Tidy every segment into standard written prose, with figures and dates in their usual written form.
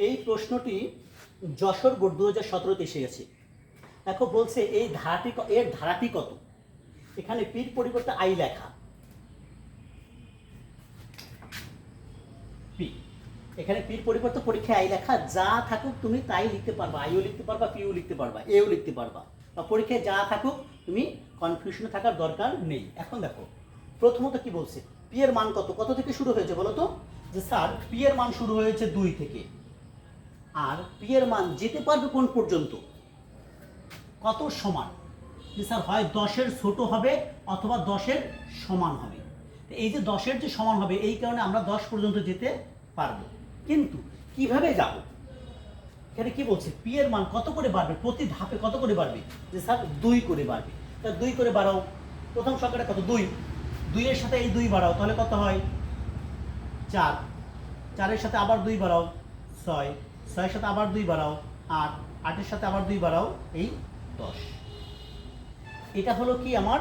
এই প্রশ্নটি যশোর বোর্ড 2017-তে এসে গেছে। দেখো বলছে এই ধারাটি এর ধারাটি কত। এখানে পির পরিবর্তে আই লেখা, পি, এখানে পির পরিবর্তে পরীক্ষায় আই লেখা, যা থাকুক তুমি তাই লিখতে পারবা, আইও লিখতে পারবা, পিও লিখতে পারবা, এও লিখতে পারবা, বা পরীক্ষায় যা থাকুক তুমি কনফিউশনে থাকার দরকার নেই। এখন দেখো প্রথমত কি বলছে, পি এর মান কত, কত থেকে শুরু হয়েছে বলো তো? যে স্যার পি এর মান শুরু হয়েছে 2 থেকে, আর পি এর মান যেতে পারবে কোন পর্যন্ত, কত সমান, যে স্যার হয় 10-এর ছোট হবে অথবা 10-এর সমান হবে। এই যে 10-এর যে সমান হবে, এই কারণে আমরা 10 পর্যন্ত যেতে পারবো। কিন্তু কিভাবে যাব? এখানে কি বলছে, পি এর মান কত করে বাড়বে, প্রতি ধাপে কত করে বাড়বে, যে স্যার 2 করে বাড়বে। তা 2 করে বাড়াও, প্রথম সংখ্যাটা কত, 2, 2 এর সাথে এই 2 বাড়াও, তাহলে কত হয় 4, 4 এর সাথে আবার 2 বাড়াও 6, 6 এর সাথে আবার 2 বাড়াও 8, 8 এর সাথে আবার 2 বাড়াও এই 10। এটা হলো কি আমার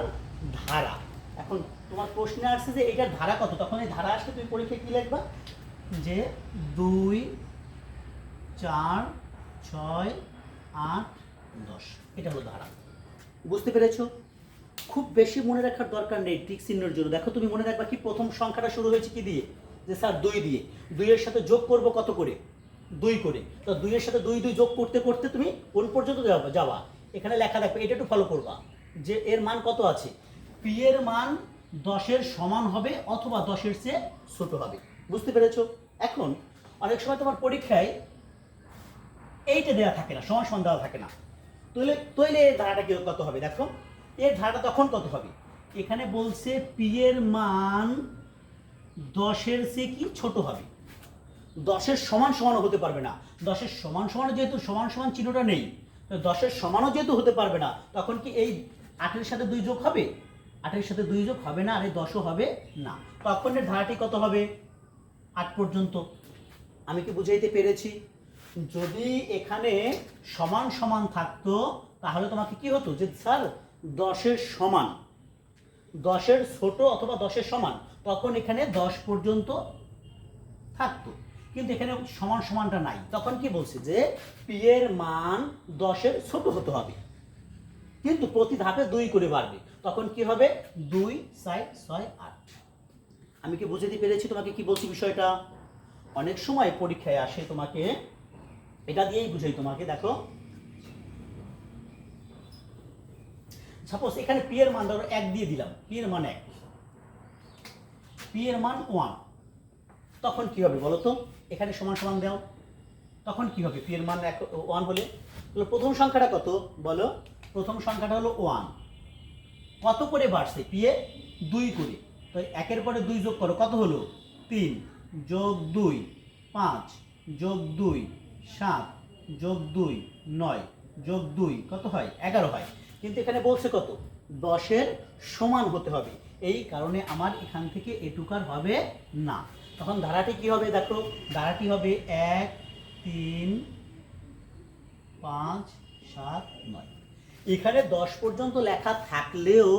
ধারা। এখন তোমার প্রশ্নে আসছে যে এটার ধারা কত, তখন এই ধারা আসলে তুমি পরীক্ষায় কি লিখবা, যে 2, 4, 6, 8, 10, এটা হলো ধারা। বুঝতে পেরেছো? খুব বেশি মনে রাখার দরকার নেই টিক চিহ্নের জন্য। দেখো তুমি মনে রাখবা কি, প্রথম সংখ্যাটা শুরু হয়েছে কি দিয়ে, যে স্যার 2 দিয়ে, 2 এর সাথে যোগ করব কত করে, 2 করে। তো 2 এর সাথে 2 যোগ করতে করতে তুমি কোন পর্যন্ত যাবা, এখানে লেখা থাকবে, এটা একটু ফলো করবা যে এর মান কত আছে, পি এর মান 10-এর সমান হবে অথবা 10-এর চেয়ে ছোট হবে। বুঝতে পেরেছো? এখন অনেক সময় তোমার পরীক্ষায় এইটা দেওয়া থাকে না, সমান সমান দেওয়া থাকে না, তৈলে এর ধারাটা কত হবে, দেখো এর ধারাটা তখন কত হবে, এখানে বলছে পি এর মান 10-এর চেয়ে কি ছোট হবে, 10-এর সমান সমানও হতে পারবে না। 10-এর সমান সমান যেহেতু সমান সমান চিহ্নটা নেই, তো 10-এর সমানও যেহেতু হতে পারবে না, তখন কি এই 8-এর সাথে 2 যোগ হবে, 8-এর সাথে 2 যোগ হবে না, আর এই 10ও হবে না। তখন এর ধারাটি কত হবে, 8 পর্যন্ত। আমি কি বুঝাইতে পেরেছি? যদি এখানে সমান সমান থাকতো তাহলে তোমাকে কি হতো, যে স্যার 10-এর সমান, 10-এর ছোট অথবা 10-এর সমান, তখন এখানে 10 পর্যন্ত থাকতো। কিন্তু এখানে সমান সমানটা নাই, তখন কি বলছে যে পি এর মান 10-এর ছোট হতে হবে, কিন্তু প্রতি ধাপে 2 করে বাড়বে। তখন কি হবে, 2, 4, 6, 8। আমি কি বুঝাতে পেরেছি তোমাকে কি বলছি বিষয়টা? অনেক সময় পরীক্ষায় আসে তোমাকে এটা দিয়েই বুঝাই তোমাকে। দেখো সাপোজ এখানে পি এর মান ধরো 1 দিয়ে দিলাম, পি এর মান 1, পি এর মান 1, তখন কি হবে বলো তো, এখানে সমান সমান দাও, তখন কি হবে, পি এর মান 1 হলে প্রথম সংখ্যাটা কত বলো, প্রথম সংখ্যাটা হলো 1, কত করে বাড়ছে, পি এ 2 করে, তো 1-এর পরে 2 যোগ করো, কত হলো 3 যোগ 2 5 যোগ 2 7 যোগ 2 9 যোগ 2 কত হয়, 11 হয়। কিন্তু এখানে বলছে কত, 10-এর সমান হতে হবে, এই কারণে আমার এখান থেকে এটুকার হবে না। তখন ধারাটি কি হবে, দেখো ধারাটি হবে 1 3 5 7 9। এখানে 10 পর্যন্ত লেখা থাকলেও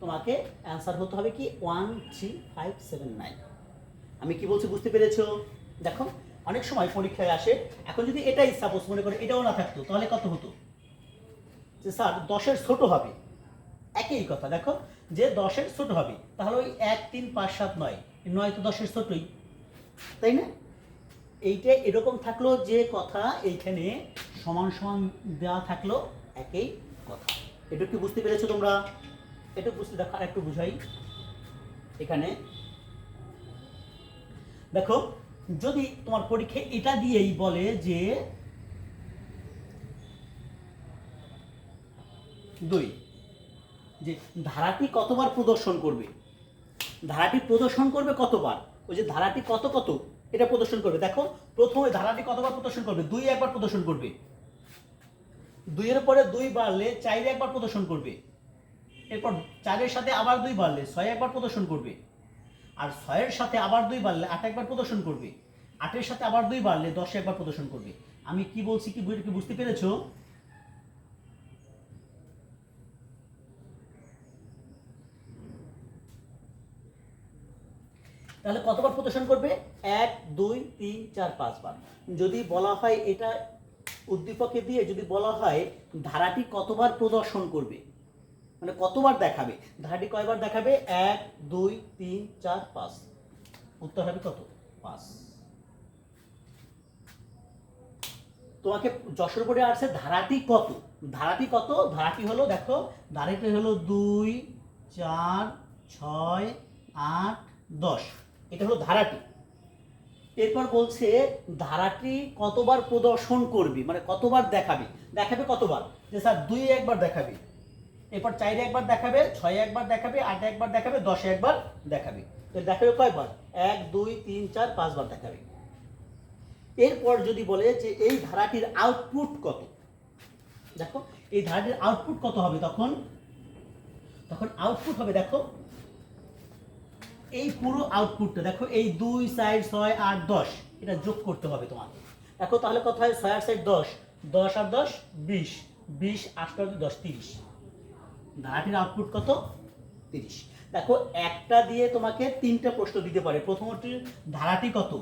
তোমাকে অ্যান্সার হতে হবে কি 1 3 5 7 9। আমি কি বলছি বুঝতে পেরেছো? দেখো অনেক সময় পরীক্ষায় আসে, এখন যদি এটাই সাপোজ মনে করে এটাও না থাকতো, তাহলে কত হতো, যে স্যার 10-এর ছোট হবে, একই কথা। দেখো যে 10-এর ছোট হবে, তাহলে ওই 1 3 5 7 9, 9 তো 10-এর ছোটই, তাই না? এইটা এরকম থাকলো যে কথা, এইখানে সমান সমান দেওয়া থাকলো একই কথা। এটা কি বুঝতে পেরেছো তোমরা? এটা বুঝতে দেখো আর একটু বুঝাই। এখানে দেখো যদি তোমার পরীক্ষায় এটা দিয়েই বলে যে 2, যে ধারাটি কতবার প্রদর্শন করবে, ধারাটি প্রদর্শন করবে কতবার, ওই যে ধারাটি কত কত এটা প্রদর্শন করবে। দেখো প্রথমে ধারাটি কতবার প্রদর্শন করবে, 2 একবার প্রদর্শন করবে, 2 এর পরে 2 বাড়লে 4 একবার প্রদর্শন করবে, এরপর 4-এর সাথে আবার 2 বাড়লে 6 একবার প্রদর্শন করবে, আর 6-এর সাথে আবার 2 বাড়লে 8 একবার প্রদর্শন করবে, 8-এর সাথে আবার 2 বাড়লে 10 একবার প্রদর্শন করবে। আমি কি বলছি কি বুঝতে পেরেছো? তাহলে কতবার প্রদর্শন করবে? 1 2 3 4 5 বার। যদি বলা হয় এটা উদ্দীপকে দিয়ে যদি বলা হয় ধারাটি কতবার প্রদর্শন করবে, মানে কতবার দেখাবে, ধারাটি কয়বার দেখাবে? 1 2 3 4 5। উত্তর হবে কত? 5। তোমাকে যশোর বোর্ডে আসছে ধারাটি কত, ধারাটি কত? ধারাটি হলো, দেখো ধারাটি হলো 2 4 6 8 10, এটা হলো ধারাটি। এরপর বলছে ধারাটি কতবার প্রদর্শন করবে, মানে কতবার দেখাবে, দেখাবে কতবার? যে স্যার 2 একবার দেখাবে, এরপর 4 একবার দেখাবে, 6 একবার দেখাবে, 8 একবার দেখাবে, 10 একবার দেখাবে। তো দেখাবে কয়বার? 1 2 3 4 5 বার দেখাবে। এরপর যদি বলে যে এই ধারাটির আউটপুট কত, দেখো এই ধারাটির আউটপুট কত হবে, তখন আউটপুট হবে, দেখো এই পুরো আউটপুটটা, দেখো এই 2 4 6 8 10 এটা যোগ করতে হবে তোমাকে। দেখো তাহলে কত হয়? 6 আর 6 10, 10 আর 10 20, 20 8 আর 10 30। ধারাটির আউটপুট কত? 30। দেখো একটা দিয়ে তোমাকে 3টা প্রশ্ন দিতে পারে। প্রথমটি ধারাটি কত,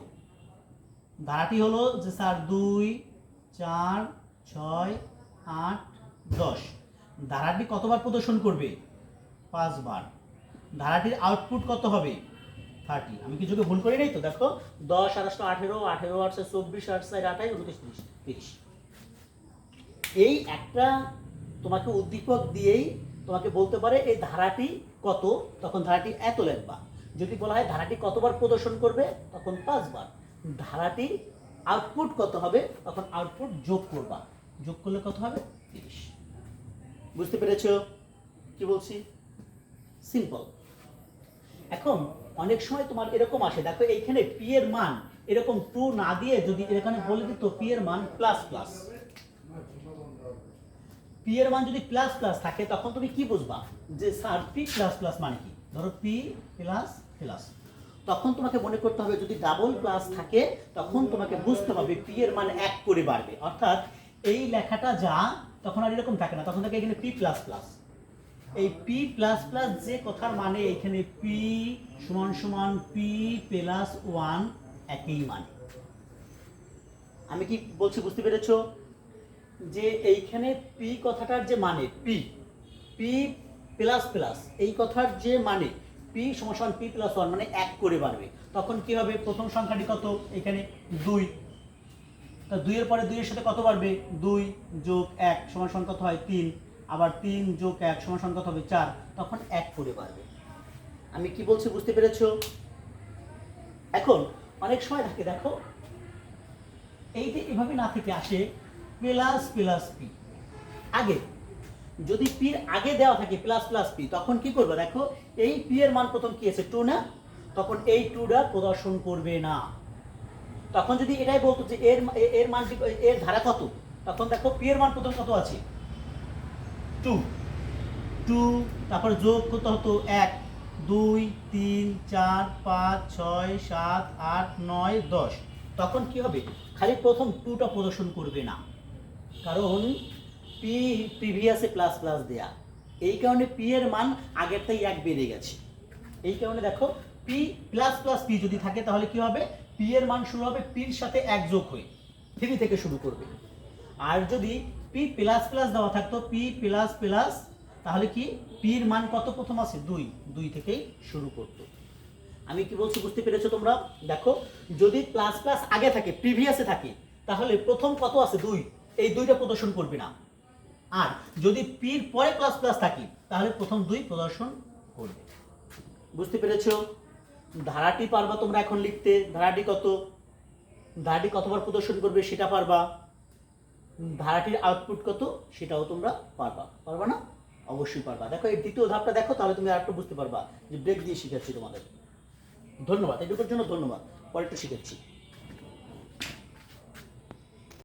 ধারাটি হলো যে স্যার 2 4 6 8 10। ধারাটি কতবার প্রদর্শন করবে? 5 বার। ধারাটির আউটপুট কত হবে? 30। আমি কিছুকে ভুল করি নাই তো? দেখো 10 আর 18, 18 আর 24, 8 4 28 29 30। এই একটা তোমাকে উদ্দীপক দিয়েই তোমাকে বলতে পারে এই ধারাটি কত, তখন ধারাটি এত লিখবা। যদি বলা হয় ধারাটি কতবার প্রদর্শন করবে, তখন 5 বার। ধারাটি আউটপুট কত হবে, তখন আউটপুট যোগ করবা, যোগ করলে কত হবে? 30। বুঝতে পেরেছো কি বলছি? সিম্পল। এখন অনেক সময় তোমার এরকম আসে, দেখো এইখানে পি এর মান এরকম 2 না দিয়ে যদি এখানে বলে দিত পি এর মান প্লাস প্লাস, পি এর মান যদি প্লাস প্লাস থাকে, তখন তুমি কি বুঝবা যে স্যার পি প্লাস প্লাস মানে কি? ধরো পি প্লাস প্লাস, তখন তোমাকে মনে করতে হবে যদি ডাবল প্লাস থাকে তখন তোমাকে বুঝতে হবে পি এর মান 1 করে বাড়বে, অর্থাৎ এই লেখাটা যা তখন আর এরকম থাকে না, তখন থাকে এখানে পি প্লাস প্লাস। এই পি প্লাস প্লাস যে কথার মানে এখানে পি সমান সমান পি প্লাস 1 একই মানে। আমি কি বলছি বুঝতে পেরেছো? যে এইখানে পি কথাটার যে মানে পি প্লাস প্লাস, এই কথার যে মানে পি সমান পি প্লাস 1 মানে 1 করে বাড়বে। তখন কি হবে? প্রথম সংখ্যাটি কত? এখানে 2, তা 2 এর পরে 2 এর সাথে কত বাড়বে? 2 যোগ 1 সমান কত হয়? 3, আবার 3 যোগ 1 সমান কত হবে? 4, তখন 1 করে বাড়বে। আমি কি বলছি বুঝতে পেরেছো? এখন অনেক সময় থাকে, দেখো এইটা এভাবে না থেকে আসে প্লাস প্লাস পি আগে, যদি পির আগে দেওয়া থাকে প্লাস প্লাস পি, তখন কি করবে? দেখো এই পি এর মান প্রথম কি আছে? 2 না? তখন এই 2টা প্রদর্শন করবে না। তখন যদি এটাই বলতো যে এর মান এর ধারা কত, তখন দেখো পি এর মান প্রথম কত আছে? 2, তারপরে যোগ কত হতো? 1 2 3 4 5 6 7 8 9 10। তখন কি হবে? খালি প্রথম 2টা প্রদর্শন করবে না, কারণ পি প্রিভিয়াসে প্লাস প্লাস দেয়া, এই কারণে পি এর মান আগেরটাই 1 বেড়ে গেছে। এই কারণে দেখো পি প্লাস প্লাস পি যদি থাকে তাহলে কি হবে? পি এর মান শুরু হবে পির সাথে 1 যোগ হয়ে 3 থেকে শুরু করবে। আর যদি পি প্লাস প্লাস দেওয়া থাকতো পি প্লাস প্লাস, তাহলে কি পির মান কত প্রথম আছে? 2 থেকেই শুরু করতো। আমি কি বলছি বুঝতে পেরেছো তোমরা? দেখো যদি প্লাস প্লাস আগে থাকে প্রিভিয়াসে থাকে, তাহলে প্রথম কত আছে? 2, এই 2টা প্রদর্শন করবে না। আর যদি পির পরে প্লাস প্লাস থাকে তাহলে প্রথম 2 প্রদর্শন করবে। বুঝতে পেরেছো? ধারাটি পারবা তোমরা এখন লিখতে, ধারাটি কত, ধারাটি কতবার প্রদর্শন করবে সেটা পারবা, ধারাটির আউটপুট কত সেটাও তোমরা পারবা না? অবশ্যই পারবা। দেখো এই দ্বিতীয় ধাপটা দেখো, তাহলে তুমি আরেকটু বুঝতে পারবা যে ব্রেক দিয়ে শিখাচ্ছি তোমাদের। ধন্যবাদ, এটুকুর জন্য ধন্যবাদ। পরেরটা শিখাচ্ছি।